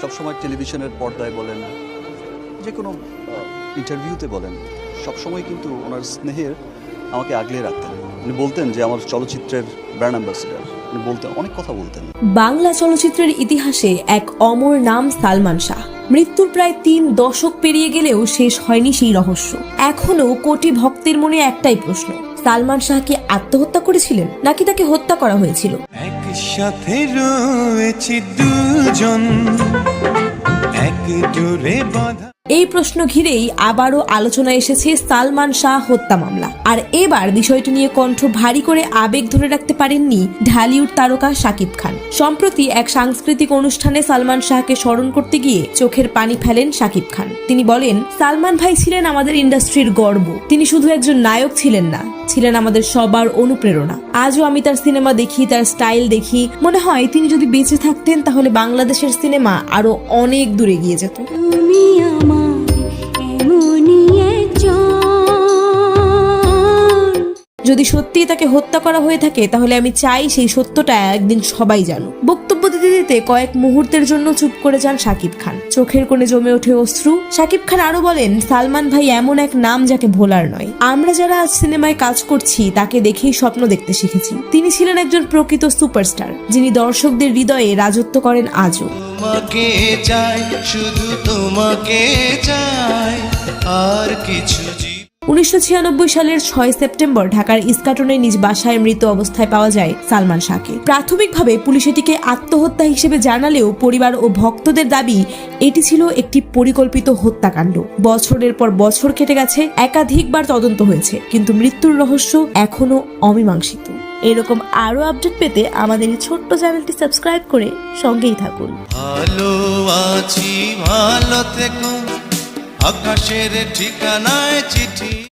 সবসময় টেলিভিশনের পর্দায় বলেন, যে কোনো ইন্টারভিউতে বলেন, সবসময় কিন্তু ওনার স্নেহের আমাকে আগলে রাখতেন। উনি বলতেন যে আমার চলচ্চিত্রের ব্র্যান্ড অ্যাম্বাসেডর। উনি বলতেন, অনেক কথা বলতেন। বাংলা চলচ্চিত্রের ইতিহাসে এক অমর নাম সালমান শাহ। মৃত্যুর প্রায় 3 দশক পেরিয়ে গেলেও শেষ হয়নি সেই রহস্য। এখনো কোটি ভক্তের মনে একটাই প্রশ্ন, সালমান শাহ কি আত্মহত্যা করেছিলেন নাকি তাকে হত্যা করা হয়েছিল? একসাথে রয়েছি দুজন, এক জোরে বাঁধা। এই প্রশ্ন ঘিরেই আবারও আলোচনা এসেছে সালমান শাহ হত্যা মামলা। আর এবার বিষয়টি নিয়ে কণ্ঠ ভারী করে আবেগ ধরে রাখতে পারেননি ঢালিউড তারকা শাকিব খান। সম্প্রতি এক সাংস্কৃতিক অনুষ্ঠানে সালমান শাহকে স্মরণ করতে গিয়ে চোখের পানি ফেলেন শাকিব খান। তিনি বলেন, সালমান ভাই ছিলেন আমাদের ইন্ডাস্ট্রির গর্ব। তিনি শুধু একজন নায়ক ছিলেন না, ছিলেন আমাদের সবার অনুপ্রেরণা। আজও আমি তার সিনেমা দেখি, তার স্টাইল দেখি, মনে হয় তিনি যদি বেঁচে থাকতেন তাহলে বাংলাদেশের সিনেমা আরো অনেক দূরে এগিয়ে যেত। যদি সত্যিই তাকে হত্যা করা হয়ে থাকে তাহলে আমি চাই সেই সত্যটা একদিন সবাই জানুক। বক্তব্য দিতে দিতে কয়েক মুহূর্তের জন্য চুপ করে যান শাকিব খান। চোখের কোণে জমে ওঠে অশ্রু। শাকিব খান আরো বলেন, সালমান ভাই এমন এক নাম যাকে ভোলার নয়। আমরা যারা আজ সিনেমায় কাজ করছি তাকে দেখেই স্বপ্ন দেখতে শিখেছি। তিনি ছিলেন একজন প্রকৃত সুপারস্টার, যিনি দর্শকদের হৃদয়ে রাজত্ব করেন আজও। তোমাকে চাই, শুধু তোমাকে চাই, আর কিছু 1996 সালের 6 সেপ্টেম্বর ঢাকার ইস্কাটনে নিজ বাসায় মৃত অবস্থায় পাওয়া যায় সালমান শাহকে। প্রাথমিকভাবে পুলিশ এটিকে আত্মহত্যা হিসেবে জানালেও পরিবার ও ভক্তদের দাবি এটি ছিল একটি পরিকল্পিত হত্যাকাণ্ড। বছরের পর বছর কেটে গেছে, একাধিকবার তদন্ত হয়েছে, কিন্তু মৃত্যুর রহস্য এখনো অমীমাংসিত। এরকম আরো আপডেট পেতে আমাদের এই ছোট্ট চ্যানেলটি সাবস্ক্রাইব করে সঙ্গেই থাকুন। ভালো আছি, ভালো থেকো, আকাশের ঠিকানায় চিঠি।